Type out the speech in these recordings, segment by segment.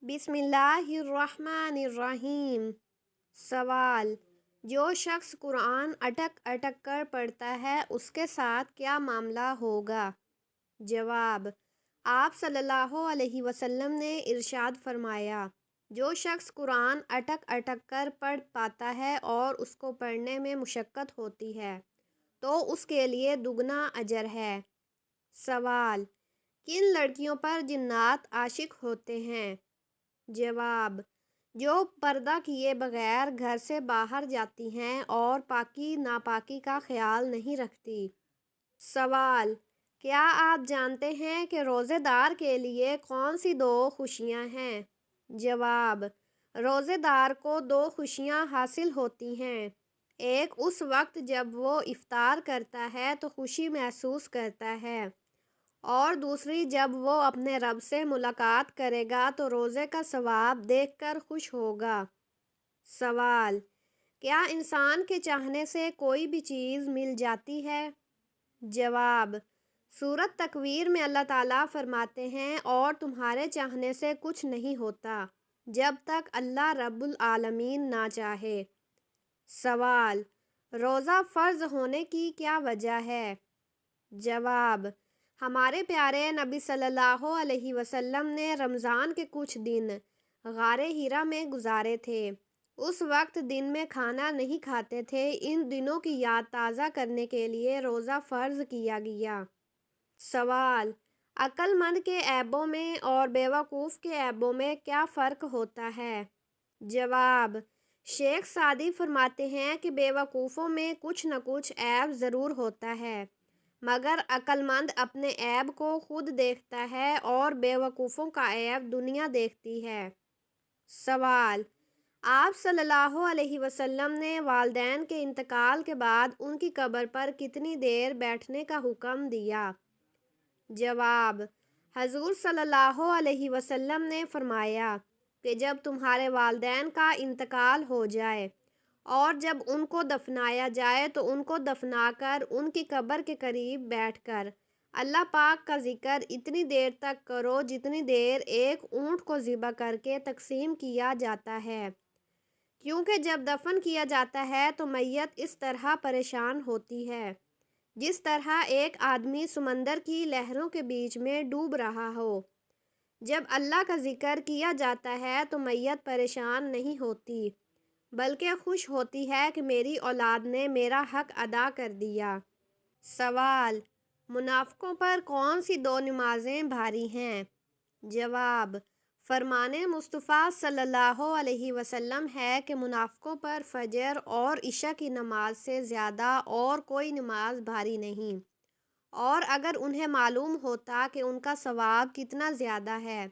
بسم اللہ الرحمن الرحیم۔ سوال: جو شخص قرآن اٹک اٹک کر پڑھتا ہے اس کے ساتھ کیا معاملہ ہوگا؟ جواب: آپ صلی اللہ علیہ وسلم نے ارشاد فرمایا، جو شخص قرآن اٹک اٹک کر پڑھ پاتا ہے اور اس کو پڑھنے میں مشقت ہوتی ہے تو اس کے لیے دگنا اجر ہے۔ سوال: کن لڑکیوں پر جنات عاشق ہوتے ہیں؟ جواب: جو پردہ کیے بغیر گھر سے باہر جاتی ہیں اور پاکی ناپاکی کا خیال نہیں رکھتی۔ سوال: کیا آپ جانتے ہیں کہ روزے دار کے لیے کون سی دو خوشیاں ہیں؟ جواب: روزے دار کو دو خوشیاں حاصل ہوتی ہیں۔ ایک اس وقت جب وہ افطار کرتا ہے تو خوشی محسوس کرتا ہے، اور دوسری جب وہ اپنے رب سے ملاقات کرے گا تو روزے کا ثواب دیکھ کر خوش ہوگا۔ سوال: کیا انسان کے چاہنے سے کوئی بھی چیز مل جاتی ہے؟ جواب: سورۃ تکویر میں اللہ تعالیٰ فرماتے ہیں، اور تمہارے چاہنے سے کچھ نہیں ہوتا جب تک اللہ رب العالمین نہ چاہے۔ سوال: روزہ فرض ہونے کی کیا وجہ ہے؟ جواب: ہمارے پیارے نبی صلی اللہ علیہ وسلم نے رمضان کے کچھ دن غار حرا میں گزارے تھے۔ اس وقت دن میں کھانا نہیں کھاتے تھے۔ ان دنوں کی یاد تازہ کرنے کے لیے روزہ فرض کیا گیا۔ سوال: عقل مند کے عیبوں میں اور بیوقوف کے عیبوں میں کیا فرق ہوتا ہے؟ جواب: شیخ سعدی فرماتے ہیں کہ بیوقوفوں میں کچھ نہ کچھ عیب ضرور ہوتا ہے، مگر عقل مند اپنے عیب کو خود دیکھتا ہے اور بیوقوفوں کا عیب دنیا دیکھتی ہے۔ سوال: آپ صلی اللہ علیہ وسلم نے والدین کے انتقال کے بعد ان کی قبر پر کتنی دیر بیٹھنے کا حکم دیا؟ جواب: حضور صلی اللہ علیہ وسلم نے فرمایا کہ جب تمہارے والدین کا انتقال ہو جائے اور جب ان کو دفنایا جائے تو ان کو دفنا کر ان کی قبر کے قریب بیٹھ کر اللہ پاک کا ذکر اتنی دیر تک کرو جتنی دیر ایک اونٹ کو ذبح کر کے تقسیم کیا جاتا ہے، کیونکہ جب دفن کیا جاتا ہے تو میت اس طرح پریشان ہوتی ہے جس طرح ایک آدمی سمندر کی لہروں کے بیچ میں ڈوب رہا ہو۔ جب اللہ کا ذکر کیا جاتا ہے تو میت پریشان نہیں ہوتی بلکہ خوش ہوتی ہے کہ میری اولاد نے میرا حق ادا کر دیا۔ سوال: منافقوں پر کون سی دو نمازیں بھاری ہیں؟ جواب: فرمان مصطفیٰ صلی اللہ علیہ وسلم ہے کہ منافقوں پر فجر اور عشاء کی نماز سے زیادہ اور کوئی نماز بھاری نہیں، اور اگر انہیں معلوم ہوتا کہ ان کا ثواب کتنا زیادہ ہے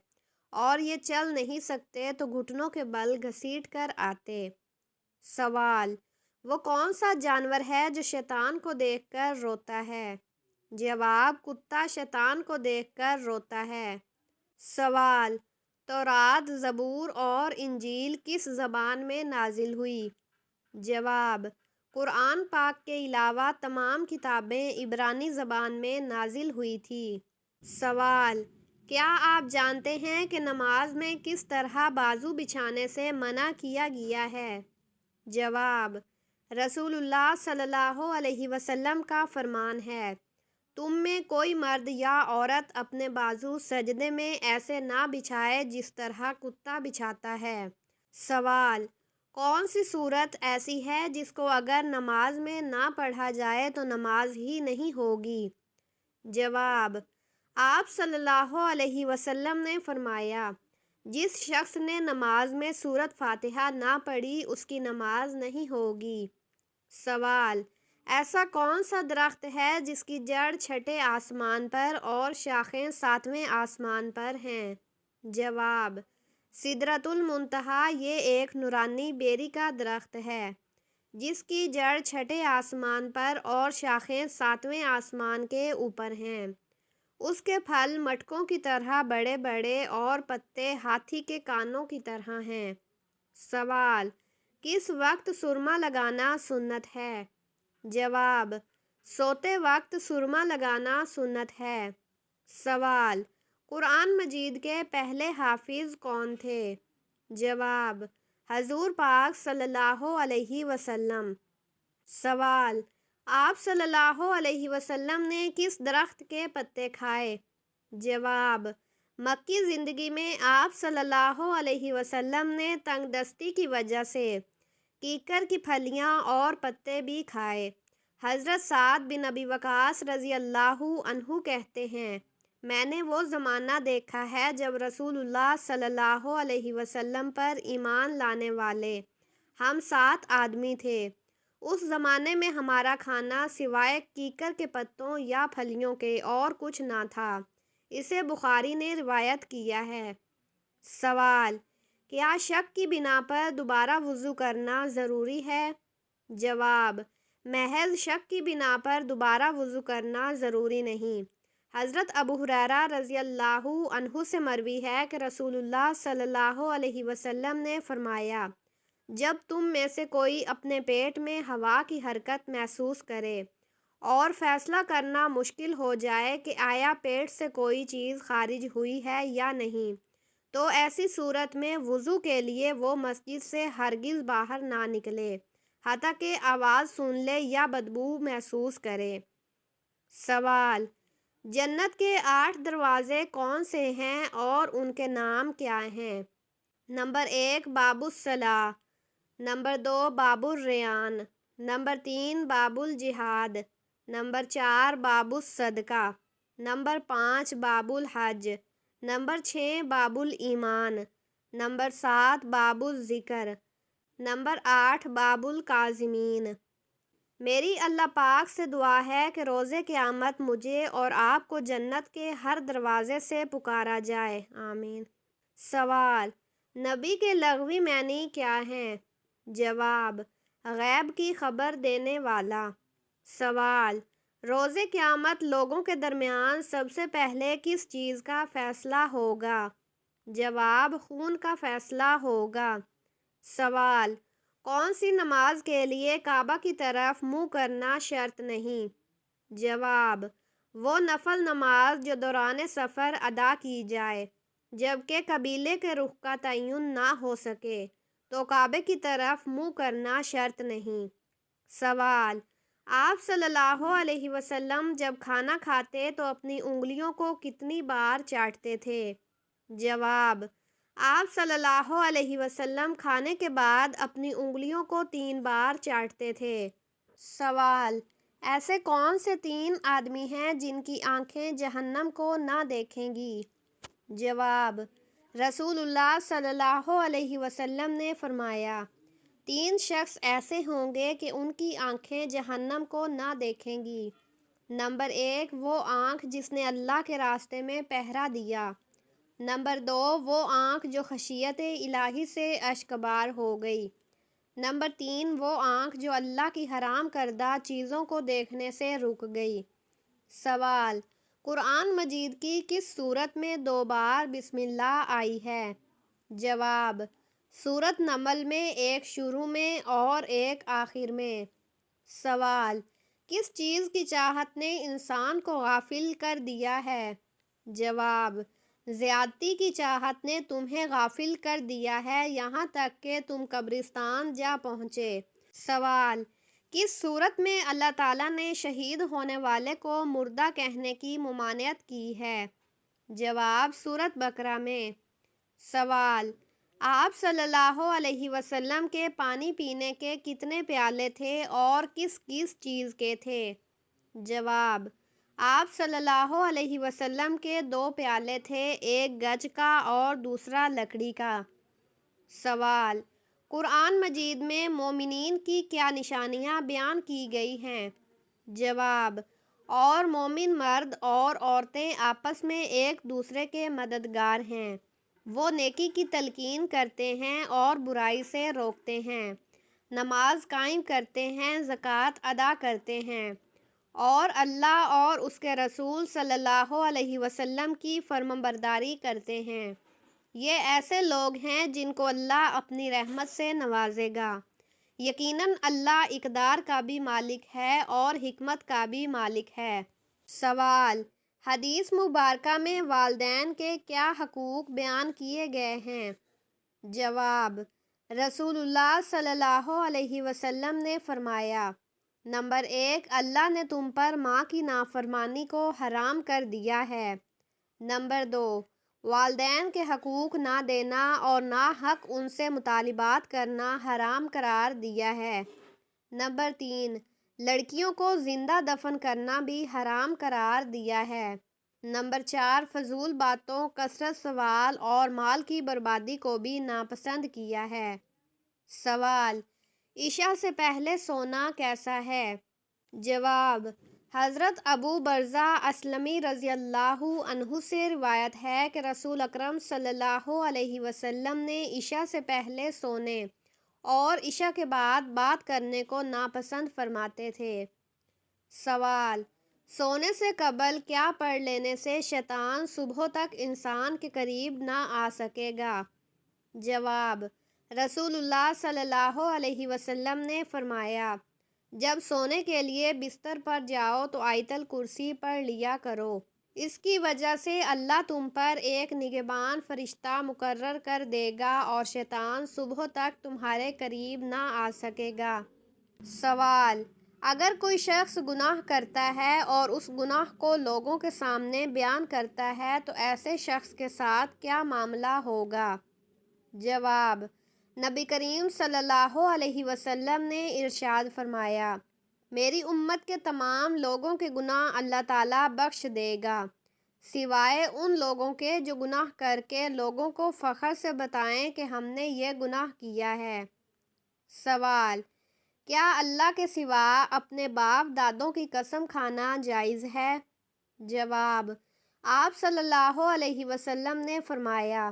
اور یہ چل نہیں سکتے تو گھٹنوں کے بل گھسیٹ کر آتے۔ سوال: وہ کون سا جانور ہے جو شیطان کو دیکھ کر روتا ہے؟ جواب: کتا شیطان کو دیکھ کر روتا ہے۔ سوال: تورات، زبور اور انجیل کس زبان میں نازل ہوئی؟ جواب: قرآن پاک کے علاوہ تمام کتابیں عبرانی زبان میں نازل ہوئی تھی۔ سوال: کیا آپ جانتے ہیں کہ نماز میں کس طرح بازو بچھانے سے منع کیا گیا ہے؟ جواب: رسول اللہ صلی اللہ علیہ وسلم کا فرمان ہے، تم میں کوئی مرد یا عورت اپنے بازو سجدے میں ایسے نہ بچھائے جس طرح کتا بچھاتا ہے۔ سوال: کون سی سورت ایسی ہے جس کو اگر نماز میں نہ پڑھا جائے تو نماز ہی نہیں ہوگی؟ جواب: آپ صلی اللہ علیہ وسلم نے فرمایا، جس شخص نے نماز میں سورۃ فاتحہ نہ پڑھی اس کی نماز نہیں ہوگی۔ سوال: ایسا کون سا درخت ہے جس کی جڑ چھٹے آسمان پر اور شاخیں ساتویں آسمان پر ہیں؟ جواب: سدرۃ المنتہیٰ۔ یہ ایک نورانی بیری کا درخت ہے جس کی جڑ چھٹے آسمان پر اور شاخیں ساتویں آسمان کے اوپر ہیں۔ اس کے پھل مٹکوں کی طرح بڑے بڑے اور پتے ہاتھی کے کانوں کی طرح ہیں۔ سوال: کس وقت سرما لگانا سنت ہے؟ جواب: سوتے وقت سرما لگانا سنت ہے۔ سوال: قرآن مجید کے پہلے حافظ کون تھے؟ جواب: حضور پاک صلی اللہ علیہ وسلم۔ سوال: آپ صلی اللہ علیہ وسلم نے کس درخت کے پتے کھائے؟ جواب: مکی زندگی میں آپ صلی اللہ علیہ وسلم نے تنگ دستی کی وجہ سے کیکر کی پھلیاں اور پتے بھی کھائے۔ حضرت سعد بن ابی وقاص رضی اللہ عنہ کہتے ہیں، میں نے وہ زمانہ دیکھا ہے جب رسول اللہ صلی اللہ علیہ وسلم پر ایمان لانے والے ہم 7 آدمی تھے۔ اس زمانے میں ہمارا کھانا سوائے کیکر کے پتوں یا پھلیوں کے اور کچھ نہ تھا۔ اسے بخاری نے روایت کیا ہے۔ سوال: کیا شک کی بنا پر دوبارہ وضو کرنا ضروری ہے؟ جواب: محض شک کی بنا پر دوبارہ وضو کرنا ضروری نہیں۔ حضرت ابو ہریرہ رضی اللہ عنہ سے مروی ہے کہ رسول اللہ صلی اللہ علیہ وسلم نے فرمایا، جب تم میں سے کوئی اپنے پیٹ میں ہوا کی حرکت محسوس کرے اور فیصلہ کرنا مشکل ہو جائے کہ آیا پیٹ سے کوئی چیز خارج ہوئی ہے یا نہیں، تو ایسی صورت میں وضو کے لیے وہ مسجد سے ہرگز باہر نہ نکلے حتیٰ کہ آواز سن لے یا بدبو محسوس کرے۔ سوال: جنت کے 8 دروازے کون سے ہیں اور ان کے نام کیا ہیں؟ نمبر 1 باب الصلاۃ، نمبر 2 باب الریان، نمبر 3 باب الجہاد، نمبر 4 باب الصدقہ، نمبر 5 باب الحج، نمبر 6 باب الایمان، نمبر 7 باب الذکر، نمبر 8 باب الکاظمین۔ میری اللہ پاک سے دعا ہے کہ روز قیامت مجھے اور آپ کو جنت کے ہر دروازے سے پکارا جائے، آمین۔ سوال: نبی کے لغوی معنی کیا ہیں؟ جواب: غیب کی خبر دینے والا۔ سوال: روز قیامت لوگوں کے درمیان سب سے پہلے کس چیز کا فیصلہ ہوگا؟ جواب: خون کا فیصلہ ہوگا۔ سوال: کون سی نماز کے لیے کعبہ کی طرف منہ کرنا شرط نہیں؟ جواب: وہ نفل نماز جو دوران سفر ادا کی جائے، جبکہ قبلے کے رخ کا تعین نہ ہو سکے تو کعبے کی طرف منہ کرنا شرط نہیں۔ سوال: آپ صلی اللہ علیہ وسلم جب کھانا کھاتے تو اپنی انگلیوں کو کتنی بار چاٹتے تھے؟ جواب: آپ صلی اللہ علیہ وسلم کھانے کے بعد اپنی انگلیوں کو 3 بار چاٹتے تھے۔ سوال: ایسے کون سے 3 آدمی ہیں جن کی آنکھیں جہنم کو نہ دیکھیں گی؟ جواب: رسول اللہ صلی اللہ علیہ وسلم نے فرمایا، 3 شخص ایسے ہوں گے کہ ان کی آنکھیں جہنم کو نہ دیکھیں گی۔ نمبر 1 وہ آنکھ جس نے اللہ کے راستے میں پہرا دیا۔ نمبر 2 وہ آنکھ جو خشیت الہی سے اشکبار ہو گئی۔ نمبر 3 وہ آنکھ جو اللہ کی حرام کردہ چیزوں کو دیکھنے سے رک گئی۔ سوال: قرآن مجید کی کس سورت میں 2 بار بسم اللہ آئی ہے؟ جواب: سورت نمل میں، ایک شروع میں اور ایک آخر میں۔ سوال: کس چیز کی چاہت نے انسان کو غافل کر دیا ہے؟ جواب: زیادتی کی چاہت نے تمہیں غافل کر دیا ہے یہاں تک کہ تم قبرستان جا پہنچے۔ سوال: کس صورت میں اللہ تعالیٰ نے شہید ہونے والے کو مردہ کہنے کی ممانعت کی ہے؟ جواب: سورت بقرہ میں۔ سوال: آپ صلی اللہ علیہ وسلم کے پانی پینے کے کتنے پیالے تھے اور کس کس چیز کے تھے؟ جواب: آپ صلی اللہ علیہ وسلم کے 2 پیالے تھے، ایک گچ کا اور دوسرا لکڑی کا۔ سوال: قرآن مجید میں مومنین کی کیا نشانیاں بیان کی گئی ہیں؟ جواب: اور مومن مرد اور عورتیں آپس میں ایک دوسرے کے مددگار ہیں، وہ نیکی کی تلقین کرتے ہیں اور برائی سے روکتے ہیں، نماز قائم کرتے ہیں، زکوٰۃ ادا کرتے ہیں، اور اللہ اور اس کے رسول صلی اللہ علیہ وسلم کی فرمانبرداری کرتے ہیں۔ یہ ایسے لوگ ہیں جن کو اللہ اپنی رحمت سے نوازے گا۔ یقیناً اللہ اقدار کا بھی مالک ہے اور حکمت کا بھی مالک ہے۔ سوال: حدیث مبارکہ میں والدین کے کیا حقوق بیان کیے گئے ہیں؟ جواب: رسول اللہ صلی اللہ علیہ وسلم نے فرمایا: نمبر 1، اللہ نے تم پر ماں کی نافرمانی کو حرام کر دیا ہے۔ نمبر 2، والدین کے حقوق نہ دینا اور ناحق ان سے مطالبات کرنا حرام قرار دیا ہے۔ نمبر 3، لڑکیوں کو زندہ دفن کرنا بھی حرام قرار دیا ہے۔ نمبر 4، فضول باتوں، کثرت سوال اور مال کی بربادی کو بھی ناپسند کیا ہے۔ سوال: عشاء سے پہلے سونا کیسا ہے؟ جواب: حضرت ابو برزہ اسلمی رضی اللہ عنہ سے روایت ہے کہ رسول اکرم صلی اللہ علیہ وسلم نے عشاء سے پہلے سونے اور عشاء کے بعد بات کرنے کو ناپسند فرماتے تھے۔ سوال: سونے سے قبل کیا پڑھ لینے سے شیطان صبح تک انسان کے قریب نہ آ سکے گا؟ جواب: رسول اللہ صلی اللہ علیہ وسلم نے فرمایا: جب سونے کے لیے بستر پر جاؤ تو آیت الکرسی پڑھ لیا کرو، اس کی وجہ سے اللہ تم پر ایک نگہبان فرشتہ مقرر کر دے گا اور شیطان صبح تک تمہارے قریب نہ آ سکے گا۔ سوال: اگر کوئی شخص گناہ کرتا ہے اور اس گناہ کو لوگوں کے سامنے بیان کرتا ہے تو ایسے شخص کے ساتھ کیا معاملہ ہوگا؟ جواب: نبی کریم صلی اللہ علیہ وسلم نے ارشاد فرمایا: میری امت کے تمام لوگوں کے گناہ اللہ تعالیٰ بخش دے گا، سوائے ان لوگوں کے جو گناہ کر کے لوگوں کو فخر سے بتائیں کہ ہم نے یہ گناہ کیا ہے۔ سوال: کیا اللہ کے سوا اپنے باپ دادوں کی قسم کھانا جائز ہے؟ جواب: آپ صلی اللہ علیہ وسلم نے فرمایا: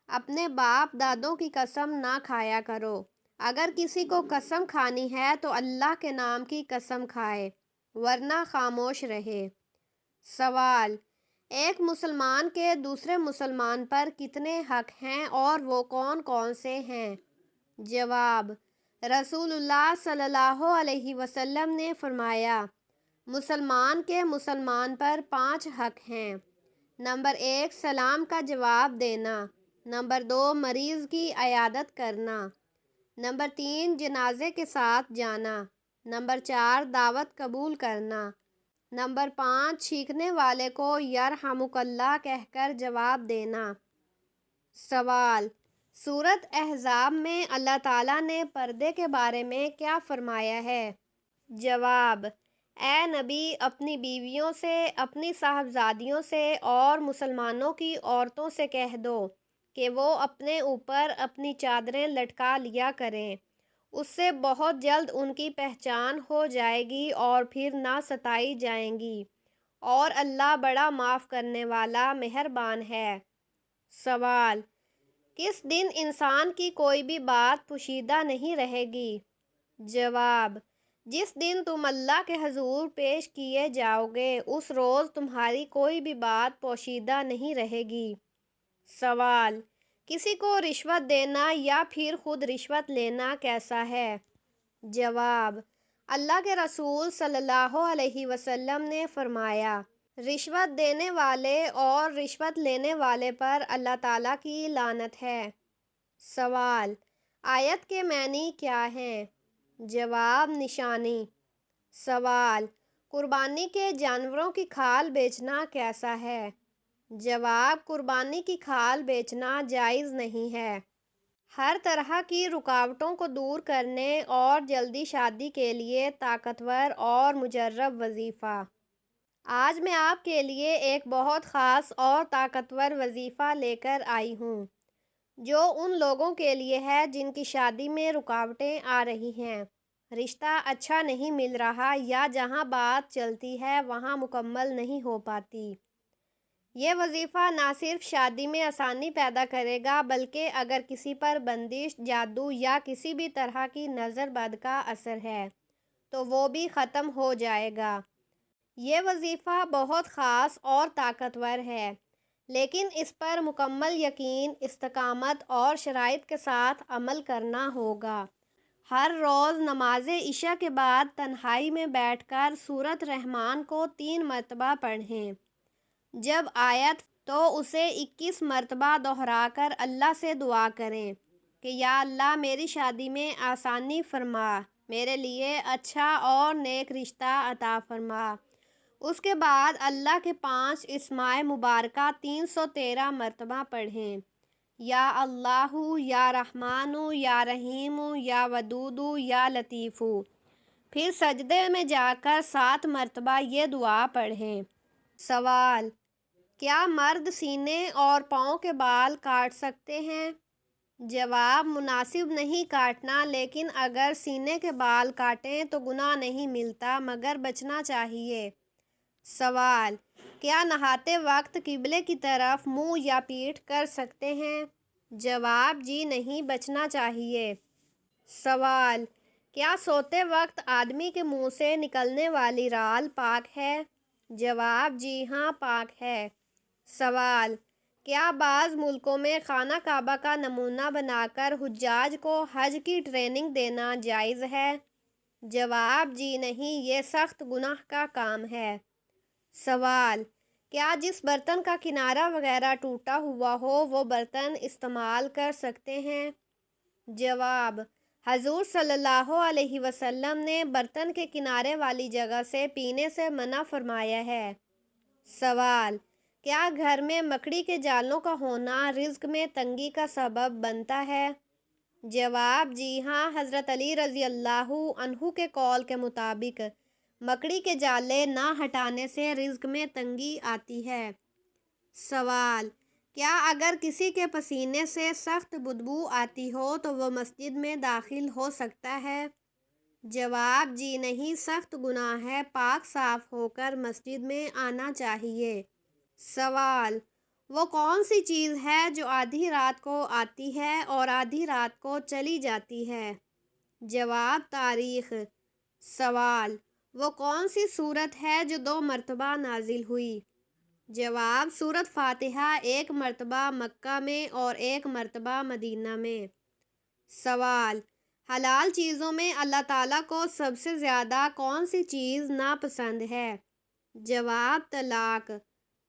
اپنے باپ دادوں کی قسم نہ کھایا کرو، اگر کسی کو قسم کھانی ہے تو اللہ کے نام کی قسم کھائے، ورنہ خاموش رہے۔ سوال: ایک مسلمان کے دوسرے مسلمان پر کتنے حق ہیں اور وہ کون کون سے ہیں؟ جواب: رسول اللہ صلی اللہ علیہ وسلم نے فرمایا: مسلمان کے مسلمان پر 5 حق ہیں۔ نمبر 1، سلام کا جواب دینا۔ نمبر 2، مریض کی عیادت کرنا۔ نمبر 3، جنازے کے ساتھ جانا۔ نمبر 4، دعوت قبول کرنا۔ نمبر 5، چھینکنے والے کو یرحمک اللہ کہہ کر جواب دینا۔ سوال: سورۃ احزاب میں اللہ تعالیٰ نے پردے کے بارے میں کیا فرمایا ہے؟ جواب: اے نبی، اپنی بیویوں سے، اپنی صاحبزادیوں سے اور مسلمانوں کی عورتوں سے کہہ دو کہ وہ اپنے اوپر اپنی چادریں لٹکا لیا کریں، اس سے بہت جلد ان کی پہچان ہو جائے گی اور پھر نہ ستائی جائیں گی، اور اللہ بڑا معاف کرنے والا مہربان ہے۔ سوال: کس دن انسان کی کوئی بھی بات پوشیدہ نہیں رہے گی؟ جواب: جس دن تم اللہ کے حضور پیش کیے جاؤ گے، اس روز تمہاری کوئی بھی بات پوشیدہ نہیں رہے گی۔ سوال: کسی کو رشوت دینا یا پھر خود رشوت لینا کیسا ہے؟ جواب: اللہ کے رسول صلی اللہ علیہ وسلم نے فرمایا: رشوت دینے والے اور رشوت لینے والے پر اللہ تعالیٰ کی لعنت ہے۔ سوال: آیت کے معنی کیا ہیں؟ جواب: نشانی۔ سوال: قربانی کے جانوروں کی کھال بیچنا کیسا ہے؟ جواب: قربانی کی کھال بیچنا جائز نہیں ہے۔ ہر طرح کی رکاوٹوں کو دور کرنے اور جلدی شادی کے لیے طاقتور اور مجرب وظیفہ۔ آج میں آپ کے لیے ایک بہت خاص اور طاقتور وظیفہ لے کر آئی ہوں، جو ان لوگوں کے لیے ہے جن کی شادی میں رکاوٹیں آ رہی ہیں، رشتہ اچھا نہیں مل رہا یا جہاں بات چلتی ہے وہاں مکمل نہیں ہو پاتی۔ یہ وظیفہ نہ صرف شادی میں آسانی پیدا کرے گا بلکہ اگر کسی پر بندش، جادو یا کسی بھی طرح کی نظر بد کا اثر ہے تو وہ بھی ختم ہو جائے گا۔ یہ وظیفہ بہت خاص اور طاقتور ہے، لیکن اس پر مکمل یقین، استقامت اور شرائط کے ساتھ عمل کرنا ہوگا۔ ہر روز نماز عشاء کے بعد تنہائی میں بیٹھ کر سورۃ رحمان کو 3 مرتبہ پڑھیں۔ جب آیت تو اسے 21 مرتبہ دہرا کر اللہ سے دعا کریں کہ یا اللہ میری شادی میں آسانی فرما، میرے لیے اچھا اور نیک رشتہ عطا فرما۔ اس کے بعد اللہ کے 5 اسماء مبارکہ 313 مرتبہ پڑھیں، یا اللہ، یا رحمان، یا رحیم، یا ودود، یا لطیف۔ پھر سجدے میں جا کر 7 مرتبہ یہ دعا پڑھیں۔ سوال: کیا مرد سینے اور پاؤں کے بال کاٹ سکتے ہیں؟ جواب: مناسب نہیں کاٹنا، لیکن اگر سینے کے بال کاٹیں تو گناہ نہیں ملتا، مگر بچنا چاہیے۔ سوال: کیا نہاتے وقت قبلے کی طرف منہ یا پیٹھ کر سکتے ہیں؟ جواب: جی نہیں، بچنا چاہیے۔ سوال: کیا سوتے وقت آدمی کے منہ سے نکلنے والی رال پاک ہے؟ جواب: جی ہاں، پاک ہے۔ سوال: کیا بعض ملکوں میں خانہ کعبہ کا نمونہ بنا کر حجاج کو حج کی ٹریننگ دینا جائز ہے؟ جواب: جی نہیں، یہ سخت گناہ کا کام ہے۔ سوال: کیا جس برتن کا کنارہ وغیرہ ٹوٹا ہوا ہو وہ برتن استعمال کر سکتے ہیں؟ جواب: حضور صلی اللہ علیہ وسلم نے برتن کے کنارے والی جگہ سے پینے سے منع فرمایا ہے۔ سوال: کیا گھر میں مکڑی کے جالوں کا ہونا رزق میں تنگی کا سبب بنتا ہے؟ جواب: جی ہاں، حضرت علی رضی اللہ عنہ کے قول کے مطابق مکڑی کے جالے نہ ہٹانے سے رزق میں تنگی آتی ہے۔ سوال: کیا اگر کسی کے پسینے سے سخت بدبو آتی ہو تو وہ مسجد میں داخل ہو سکتا ہے؟ جواب: جی نہیں، سخت گناہ ہے، پاک صاف ہو کر مسجد میں آنا چاہیے۔ سوال: وہ کون سی چیز ہے جو آدھی رات کو آتی ہے اور آدھی رات کو چلی جاتی ہے؟ جواب: تاریخ۔ سوال: وہ کون سی سورت ہے جو 2 مرتبہ نازل ہوئی؟ جواب: سورۃ فاتحہ، 1 مرتبہ مکہ میں اور 1 مرتبہ مدینہ میں۔ سوال: حلال چیزوں میں اللہ تعالیٰ کو سب سے زیادہ کون سی چیز ناپسند ہے؟ جواب: طلاق۔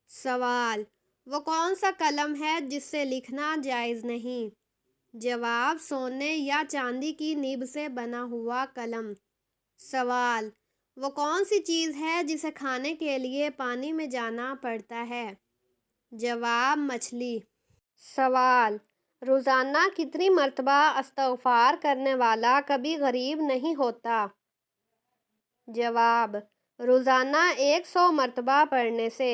سوال: وہ کون سا قلم ہے جس سے لکھنا جائز نہیں؟ جواب: سونے یا چاندی کی نب سے بنا ہوا قلم۔ سوال: وہ کون سی چیز ہے جسے کھانے کے لیے پانی میں جانا پڑتا ہے؟ جواب: مچھلی۔ سوال: روزانہ کتنی مرتبہ استغفار کرنے والا کبھی غریب نہیں ہوتا؟ جواب: روزانہ 100 مرتبہ پڑھنے سے۔